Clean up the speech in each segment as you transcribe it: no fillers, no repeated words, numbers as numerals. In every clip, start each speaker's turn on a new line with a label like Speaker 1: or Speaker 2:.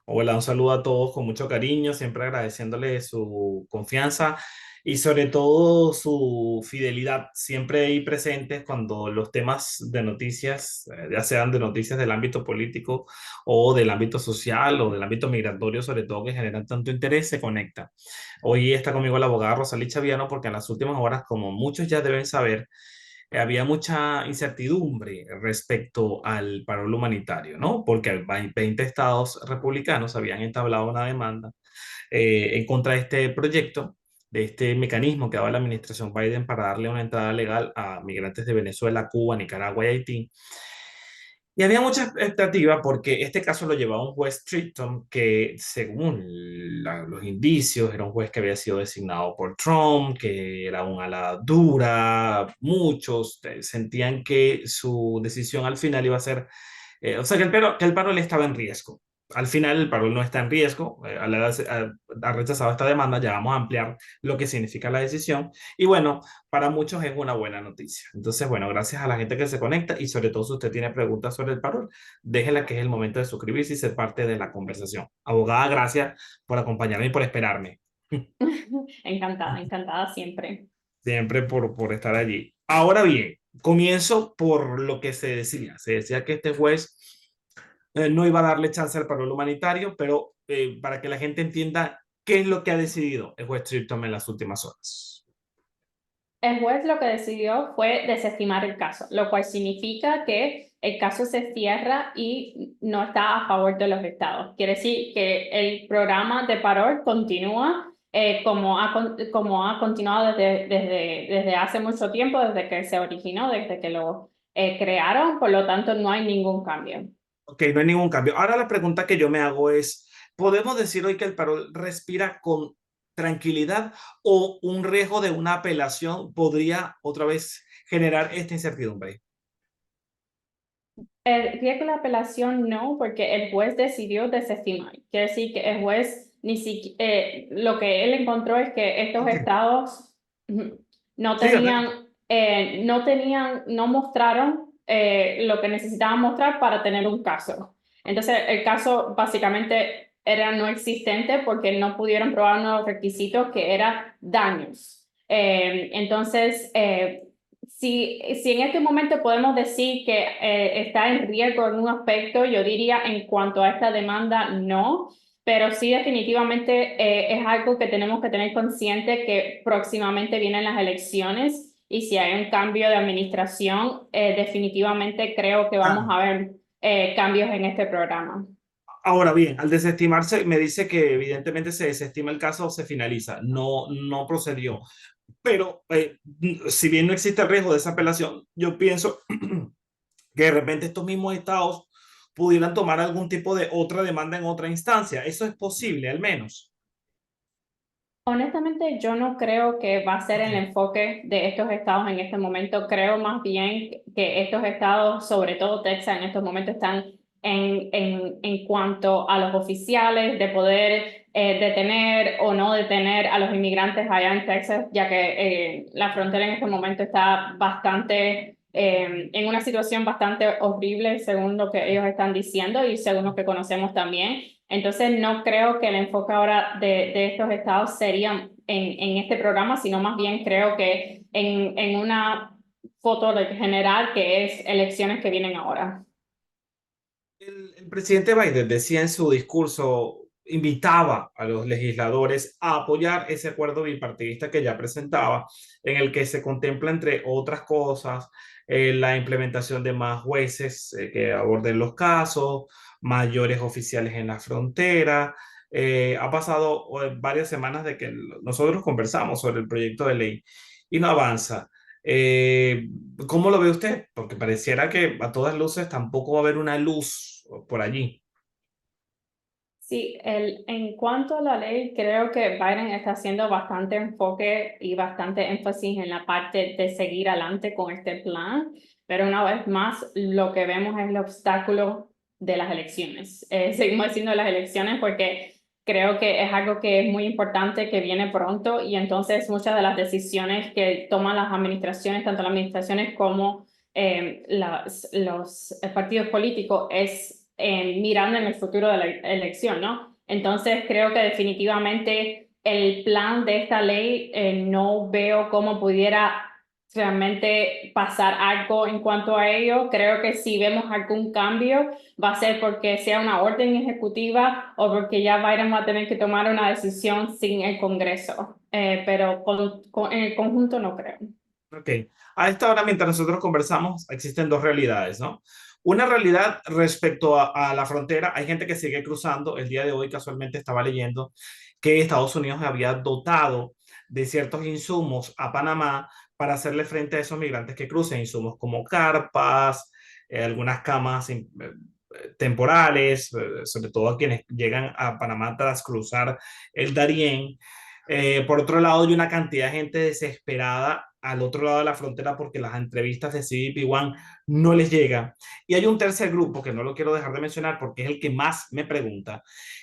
Speaker 1: Hola, un saludo a todos con mucho cariño, siempre agradeciéndole su confianza y sobre todo su fidelidad, siempre ahí presentes cuando los temas de noticias, ya sean de noticias del ámbito político o del ámbito social o del ámbito migratorio, sobre todo que generan tanto interés, se conectan. Hoy está conmigo la abogada Rosalí Chaviano porque en las últimas horas, como muchos ya deben saber, había mucha incertidumbre respecto al paro humanitario, ¿no? Porque 20 estados republicanos habían entablado una demanda en contra de este proyecto, de este mecanismo que daba la administración Biden para darle una entrada legal a migrantes de Venezuela, Cuba, Nicaragua y Haití. Y había mucha expectativa porque este caso lo llevaba un juez Triton que, según los indicios, era un juez que había sido designado por Trump, que era un ala dura. Muchos sentían que su decisión al final iba a ser, o sea, que el paro le estaba en riesgo. Al final, el paro no está en riesgo. Ha rechazado esta demanda, ya vamos a ampliar lo que significa la decisión. Y bueno, para muchos es una buena noticia. Entonces, bueno, gracias a la gente que se conecta y sobre todo si usted tiene preguntas sobre el parol, déjela que es el momento de suscribirse y ser parte de la conversación. Abogada, gracias por acompañarme y por esperarme.
Speaker 2: Encantada, encantada siempre.
Speaker 1: Siempre por estar allí. Ahora bien, comienzo por lo que se decía. Se decía que este juez no iba a darle chance al parol humanitario, pero para que la gente entienda qué es lo que ha decidido el juez Tripton en las últimas horas.
Speaker 2: El juez lo que decidió fue desestimar el caso, lo cual significa que el caso se cierra y no está a favor de los estados. Quiere decir que el programa de parol continúa como ha continuado desde hace mucho tiempo, desde que se originó, desde que lo crearon, por lo tanto no hay ningún cambio.
Speaker 1: Ok, no hay ningún cambio. Ahora la pregunta que yo me hago es, ¿podemos decir hoy que el parol respira con tranquilidad o un riesgo de una apelación podría otra vez generar esta incertidumbre?
Speaker 2: El riesgo de la apelación no, porque el juez decidió desestimar. Quiere decir que el juez ni siquiera, lo que él encontró es que estos
Speaker 1: Ok,
Speaker 2: estados no
Speaker 1: sí, adelante.
Speaker 2: no mostraron lo que necesitaban mostrar para tener un caso. Entonces, el caso básicamente era no existente porque no pudieron probar unos requisitos que eran daños. Si en este momento podemos decir que está en riesgo en un aspecto, yo diría en cuanto a esta demanda, no, pero sí definitivamente es algo que tenemos que tener consciente que próximamente vienen las elecciones y si hay un cambio de administración, definitivamente creo que vamos
Speaker 1: Ah,
Speaker 2: a ver cambios en este programa.
Speaker 1: ahora bien, al desestimarse, me dice que evidentemente se desestima el caso o se finaliza. No, no procedió. Pero si bien no existe el riesgo de esa apelación, yo pienso que de repente estos mismos estados pudieran tomar algún tipo de otra demanda en otra instancia. Eso es posible, al menos.
Speaker 2: Honestamente, yo no creo que va a ser
Speaker 1: Ok,
Speaker 2: el enfoque de estos estados en este momento. Creo más bien que estos estados, sobre todo Texas, en estos momentos están en cuanto a los oficiales de poder detener o no detener a los inmigrantes allá en Texas, ya que la frontera en este momento está bastante, en una situación bastante horrible, según lo que ellos están diciendo y según lo que conocemos también. Entonces, no creo que el enfoque ahora de estos estados sería en este programa, sino más bien creo que en una foto general que es elecciones que vienen ahora.
Speaker 1: el presidente Biden decía en su discurso, invitaba a los legisladores a apoyar ese acuerdo bipartidista que ya presentaba, en el que se contempla, entre otras cosas, la implementación de más jueces que aborden los casos, mayores oficiales en la frontera. Ha pasado varias semanas de que nosotros conversamos sobre el proyecto de ley y no avanza. Eh, ¿Cómo lo ve usted? Porque pareciera que a todas luces tampoco va a haber una luz por allí.
Speaker 2: Sí, en cuanto a la ley, creo que Biden está haciendo bastante enfoque y bastante énfasis en la parte de seguir adelante con este plan, pero una vez más lo que vemos es el obstáculo de las elecciones. Seguimos haciendo las elecciones porque creo que es algo que es muy importante, que viene pronto y entonces muchas de las decisiones que toman las administraciones, tanto las administraciones como los partidos políticos, es mirando en el futuro de la elección, ¿no? Entonces creo que definitivamente el plan de esta ley no veo cómo pudiera realmente pasar algo en cuanto a ello. Creo que si vemos algún cambio va a ser porque sea una orden ejecutiva o porque ya Biden va a tener que tomar una decisión sin el Congreso. Pero en el conjunto no creo.
Speaker 1: Ok. A esta hora, mientras nosotros conversamos, existen dos realidades, ¿no? Una realidad respecto a la frontera, hay gente que sigue cruzando. El día de hoy casualmente estaba leyendo que Estados Unidos había dotado de ciertos insumos a Panamá para hacerle frente a esos migrantes que crucen, insumos como carpas, algunas camas temporales, sobre todo a quienes llegan a Panamá tras cruzar el Darién. Por otro lado, hay una cantidad de gente desesperada al otro lado de la frontera porque las entrevistas de CBP One no les llegan. Y hay un tercer grupo que no lo quiero dejar de mencionar porque es el que más me pregunta,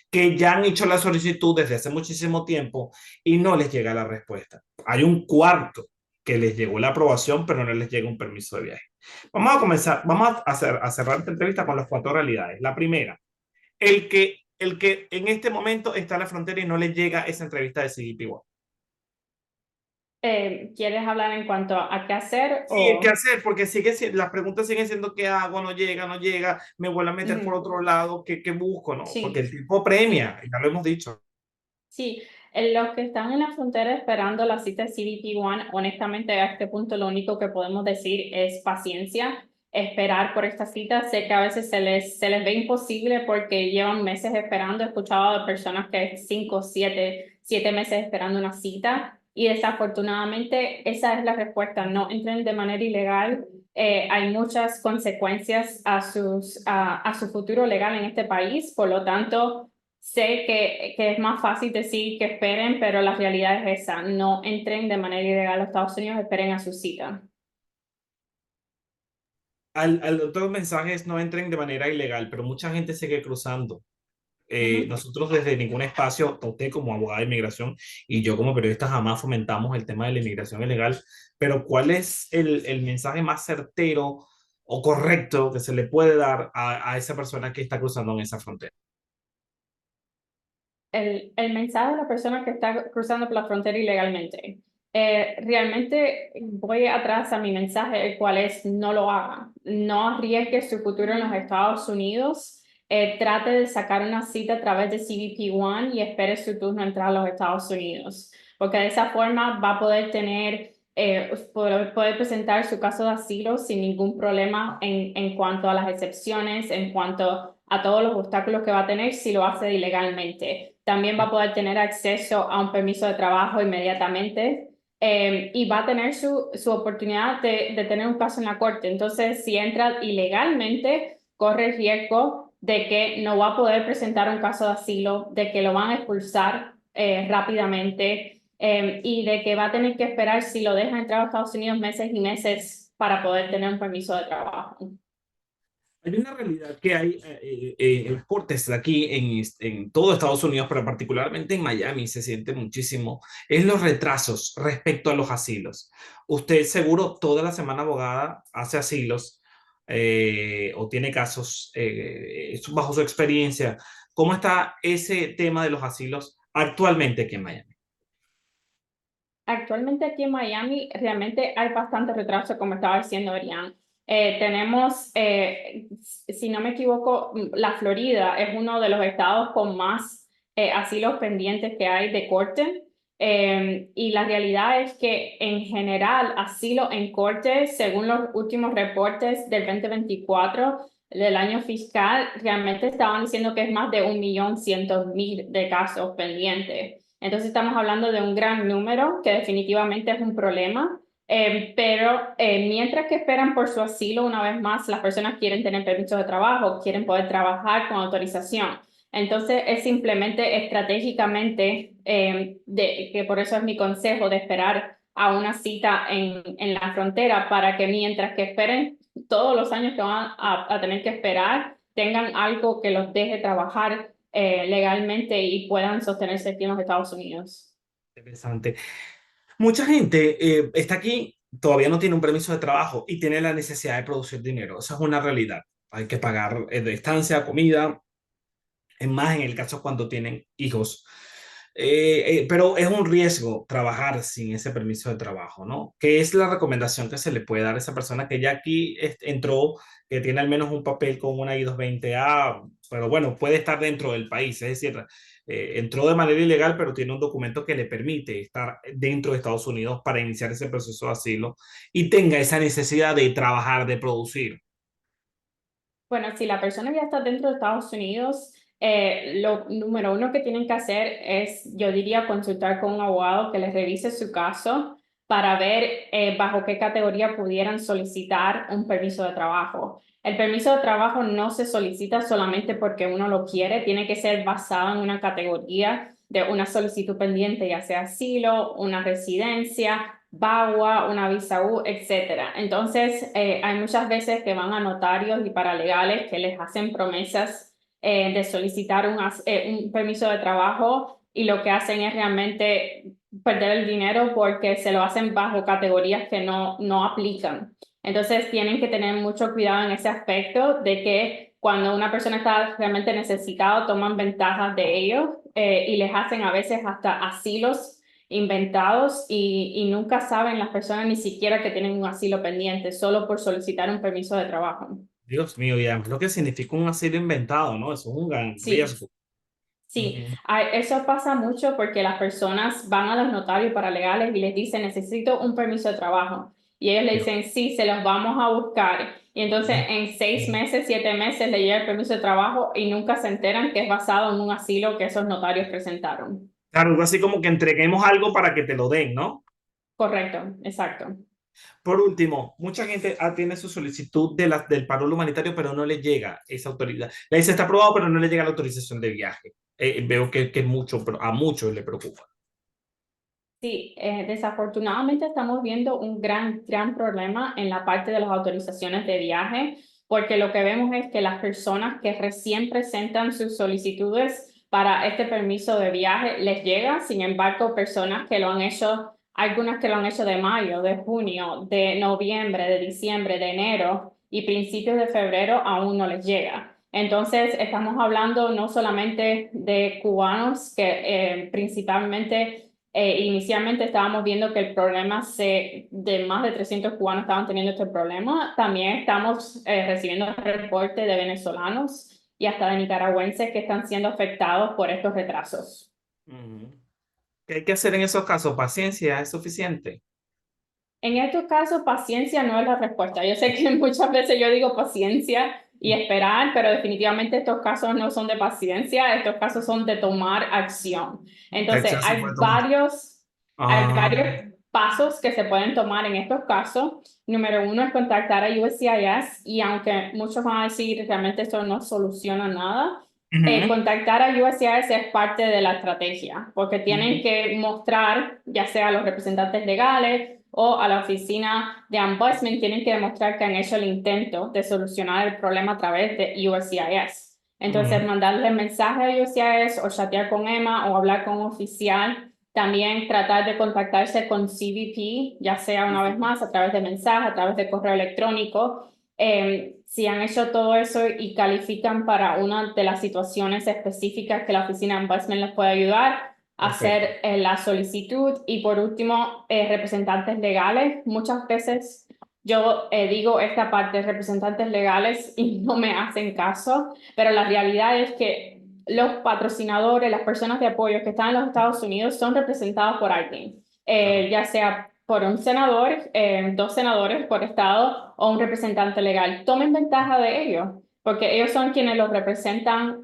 Speaker 1: que ya han hecho la solicitud desde hace muchísimo tiempo y no les llega la respuesta. Hay un cuarto que les llegó la aprobación, pero no les llega un permiso de viaje. Vamos a comenzar, a cerrar esta entrevista con las cuatro realidades. La primera, el que en este momento está en la frontera y no le llega esa entrevista de CBP One.
Speaker 2: ¿Quieres hablar en cuanto a qué hacer
Speaker 1: Sí, ¿qué
Speaker 2: o...?
Speaker 1: hacer? Porque las preguntas siguen siendo qué hago, no llega, no llega, me vuelvo a meter por
Speaker 2: Ujú.
Speaker 1: otro lado, ¿qué busco? ¿No? Porque
Speaker 2: Sí,
Speaker 1: el tiempo premia,
Speaker 2: sí.
Speaker 1: ya lo hemos dicho.
Speaker 2: Sí, los que están en la frontera esperando la cita de CBP One, honestamente a este punto lo único que podemos decir es paciencia, esperar por esta cita. Sé que a veces se les ve imposible porque llevan meses esperando. He escuchado de personas que 5, 7 meses esperando una cita y desafortunadamente esa es la respuesta. No entren de manera ilegal. Hay muchas consecuencias a su futuro legal en este país, por lo tanto. Sé que es más fácil decir que esperen, pero la realidad es esa. No entren de manera ilegal a Estados Unidos, esperen a su cita.
Speaker 1: Al otro mensaje es no entren de manera ilegal, pero mucha gente sigue cruzando.
Speaker 2: Ujú.
Speaker 1: Nosotros desde ningún espacio, usted como abogada de inmigración y yo como periodista jamás fomentamos el tema de la inmigración ilegal, pero ¿cuál es el mensaje más certero o correcto que se le puede dar a esa persona que está cruzando en esa frontera?
Speaker 2: El mensaje de la persona que está cruzando por la frontera ilegalmente. Realmente voy atrás a mi mensaje, el cual es no lo haga, no arriesgue su futuro en los Estados Unidos, trate de sacar una cita a través de CBP One y espere su turno a entrar a los Estados Unidos, porque de esa forma va a poder tener, poder presentar su caso de asilo sin ningún problema en cuanto a las excepciones, en cuanto a todos los obstáculos que va a tener si lo hace ilegalmente. También va a poder tener acceso a un permiso de trabajo inmediatamente y va a tener su oportunidad de tener un caso en la corte. Entonces, si entra ilegalmente, corre el riesgo de que no va a poder presentar un caso de asilo, de que lo van a expulsar rápidamente y de que va a tener que esperar si lo dejan entrar a Estados Unidos meses y meses para poder tener un permiso de trabajo.
Speaker 1: Hay una realidad que hay cortes aquí en todo Estados Unidos, pero particularmente en Miami se siente muchísimo, es los retrasos respecto a los asilos. Usted seguro toda la semana abogada hace asilos o tiene casos bajo su experiencia. ¿Cómo está ese tema de los asilos actualmente aquí en Miami?
Speaker 2: Actualmente aquí en Miami realmente hay bastante retraso, como estaba diciendo Orián. Tenemos, si no me equivoco, la Florida es uno de los estados con más asilos pendientes que hay de corte. Y la realidad es que en general, asilo en corte, según los últimos reportes del 2024 del año fiscal, realmente estaban diciendo que es más de 1.100.000 de casos pendientes. Entonces estamos hablando de un gran número que definitivamente es un problema, pero mientras que esperan por su asilo, una vez más, las personas quieren tener permiso de trabajo, quieren poder trabajar con autorización. Entonces es simplemente estratégicamente, que por eso es mi consejo de esperar a una cita en la frontera para que mientras que esperen todos los años que van a tener que esperar, tengan algo que los deje trabajar legalmente y puedan sostenerse aquí en los Estados Unidos.
Speaker 1: Interesante. Mucha gente está aquí, todavía no tiene un permiso de trabajo y tiene la necesidad de producir dinero. Esa es una realidad. hay que pagar de estancia, comida, es más en el caso cuando tienen hijos. Pero es un riesgo trabajar sin ese permiso de trabajo, ¿no? ¿Qué es la recomendación que se le puede dar a esa persona que ya aquí entró, que tiene al menos un papel con una I-220A, pero bueno, puede estar dentro del país, es decir, entró de manera ilegal, pero tiene un documento que le permite estar dentro de Estados Unidos para iniciar ese proceso de asilo y tenga esa necesidad de trabajar, de producir?
Speaker 2: Bueno, si la persona ya está dentro de Estados Unidos, lo número uno que tienen que hacer es, yo diría, consultar con un abogado que les revise su caso para ver bajo qué categoría pudieran solicitar un permiso de trabajo. El permiso de trabajo no se solicita solamente porque uno lo quiere, tiene que ser basado en una categoría de una solicitud pendiente, ya sea asilo, una residencia, VAWA, una visa U, etcétera. Entonces, hay muchas veces que van a notarios y paralegales que les hacen promesas de solicitar un permiso de trabajo y lo que hacen es realmente perder el dinero porque se lo hacen bajo categorías que no aplican. Entonces, tienen que tener mucho cuidado en ese aspecto de que cuando una persona está realmente necesitada, toman ventajas de ello y les hacen a veces hasta asilos inventados y nunca saben las personas ni siquiera que tienen un asilo pendiente solo por solicitar un permiso de trabajo.
Speaker 1: Dios mío, y además lo que significa un asilo inventado, ¿no? Eso es un gran
Speaker 2: Sí,
Speaker 1: riesgo.
Speaker 2: sí,
Speaker 1: Ujú.
Speaker 2: eso pasa mucho porque las personas van a los notarios paralegales y les dicen necesito un permiso de trabajo y ellos le
Speaker 1: Dios.
Speaker 2: dicen sí, se los vamos a buscar y entonces
Speaker 1: Ujú.
Speaker 2: en 6 meses, 7 meses le llega el permiso de trabajo y nunca se enteran que es basado en un asilo que esos notarios presentaron.
Speaker 1: Claro, algo así como que entreguemos algo para que te lo den, ¿no?
Speaker 2: Correcto, exacto.
Speaker 1: Por último, mucha gente tiene su solicitud del paro humanitario, pero no le llega esa autoridad. Le dice está aprobado, pero no le llega la autorización de viaje. Veo que mucho, pero a muchos le preocupa.
Speaker 2: Sí, desafortunadamente estamos viendo un gran problema en la parte de las autorizaciones de viaje, porque lo que vemos es que las personas que recién presentan sus solicitudes para este permiso de viaje les llega, sin embargo, personas que lo han hecho, algunas que lo han hecho de mayo, de junio, de noviembre, de diciembre, de enero y principios de febrero aún no les llega. Entonces, estamos hablando no solamente de cubanos que principalmente inicialmente estábamos viendo que el problema de más de 300 cubanos estaban teniendo este problema. También estamos recibiendo reportes de venezolanos y hasta de nicaragüenses que están siendo afectados por estos retrasos.
Speaker 1: Ujú. ¿Qué hay que hacer en esos casos? Paciencia es suficiente.
Speaker 2: En estos casos, paciencia no es la respuesta. Yo sé que muchas veces yo digo paciencia y esperar, pero definitivamente estos casos no son de paciencia, estos casos son de tomar acción. Entonces,
Speaker 1: Texas se puede tomar.
Speaker 2: hay
Speaker 1: Ah,
Speaker 2: varios pasos que se pueden tomar en estos casos. Número uno es contactar a USCIS y aunque muchos van a decir realmente esto no soluciona nada,
Speaker 1: ujú,
Speaker 2: contactar a USCIS es parte de la estrategia, porque tienen
Speaker 1: ujú.
Speaker 2: que mostrar, ya sea a los representantes legales o a la oficina de Ombudsman, tienen que demostrar que han hecho el intento de solucionar el problema a través de USCIS. Entonces,
Speaker 1: Ujú.
Speaker 2: mandarle mensaje a USCIS o chatear con Emma o hablar con un oficial. También tratar de contactarse con CBP, ya sea una vez más a través de mensaje, a través de correo electrónico. Si han hecho todo eso y califican para una de las situaciones específicas que la oficina de Ombudsman les puede ayudar,
Speaker 1: Perfecto.
Speaker 2: hacer la solicitud y por último, representantes legales. Muchas veces yo digo esta parte de representantes legales y no me hacen caso, pero la realidad es que los patrocinadores, las personas de apoyo que están en los Estados Unidos son representados por alguien,
Speaker 1: Claro.
Speaker 2: ya sea por un senador, 2 senadores por estado o un representante legal. Tomen ventaja de ello, porque ellos son quienes los representan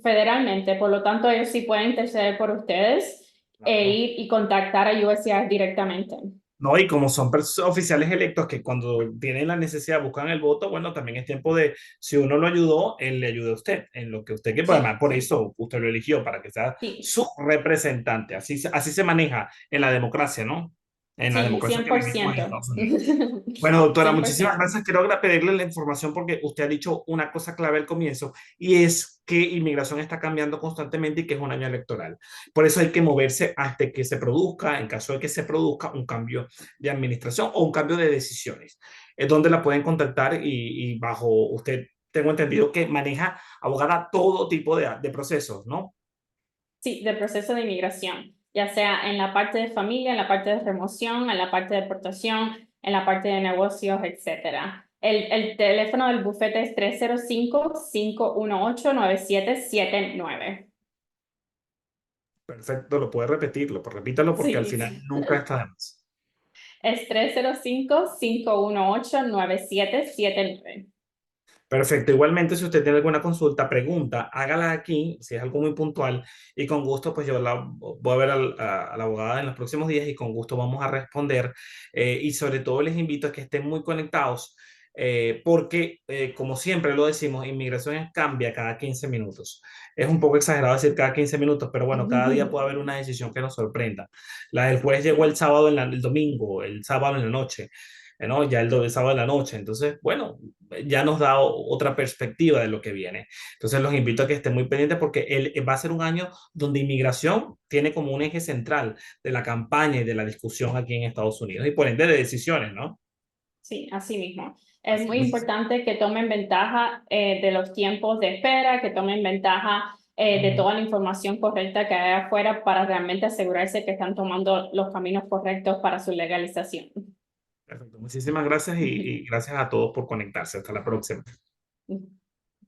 Speaker 2: federalmente, por lo tanto ellos sí pueden interceder por ustedes e
Speaker 1: Claro.
Speaker 2: ir y contactar a USCIS directamente.
Speaker 1: No, y como son oficiales electos que cuando tienen la necesidad buscan el voto, bueno, también es tiempo de, si uno lo ayudó, él le ayude a usted en lo que usted quiere, pues además
Speaker 2: Sí,
Speaker 1: por eso usted lo eligió, para que sea
Speaker 2: sí,
Speaker 1: su representante. Así, así se maneja en la democracia, ¿no? En la
Speaker 2: sí,
Speaker 1: democracia
Speaker 2: cien
Speaker 1: que
Speaker 2: por
Speaker 1: vivimos en
Speaker 2: ciento
Speaker 1: Estados Unidos. Bueno, doctora,
Speaker 2: cien por
Speaker 1: muchísimas
Speaker 2: ciento
Speaker 1: gracias. Quiero pedirle la información porque usted ha dicho una cosa clave al comienzo y es que inmigración está cambiando constantemente y que es un año electoral. Por eso hay que moverse hasta que se produzca, en caso de que se produzca un cambio de administración o un cambio de decisiones. Es donde la pueden contactar y bajo usted tengo entendido que maneja, abogada, todo tipo de procesos, ¿no?
Speaker 2: Sí, del proceso de inmigración, ya sea en la parte de familia, en la parte de remoción, en la parte de deportación, en la parte de negocios, etcétera. El teléfono del bufete es 305-518-9779.
Speaker 1: Perfecto, lo puede repetirlo, pues repítalo porque al
Speaker 2: Sí,
Speaker 1: final nunca está de más.
Speaker 2: es 305-518-9779.
Speaker 1: Perfecto. Igualmente, si usted tiene alguna consulta, pregunta, hágala aquí, si es algo muy puntual, y con gusto, pues yo la voy a ver a la abogada en los próximos días y con gusto vamos a responder. Y sobre todo les invito a que estén muy conectados, porque, como siempre lo decimos, inmigración cambia cada 15 minutos. Es un poco exagerado decir cada 15 minutos, pero bueno, cada día puede haber una decisión que nos sorprenda. La del juez llegó el sábado, el domingo, el sábado en la noche. ¿No? Ya el sábado en la noche. Entonces, bueno, ya nos da otra perspectiva de lo que viene. Entonces los invito a que estén muy pendientes porque va a ser un año donde inmigración tiene como un eje central de la campaña y de la discusión aquí en Estados Unidos y por ende de decisiones, ¿no?
Speaker 2: Sí, así mismo. Es
Speaker 1: Así,
Speaker 2: muy importante que tomen ventaja de los tiempos de espera, que tomen ventaja de toda la información correcta que hay afuera para realmente asegurarse que están tomando los caminos correctos para su legalización.
Speaker 1: perfecto. Muchísimas gracias y gracias a todos por conectarse. Hasta la próxima.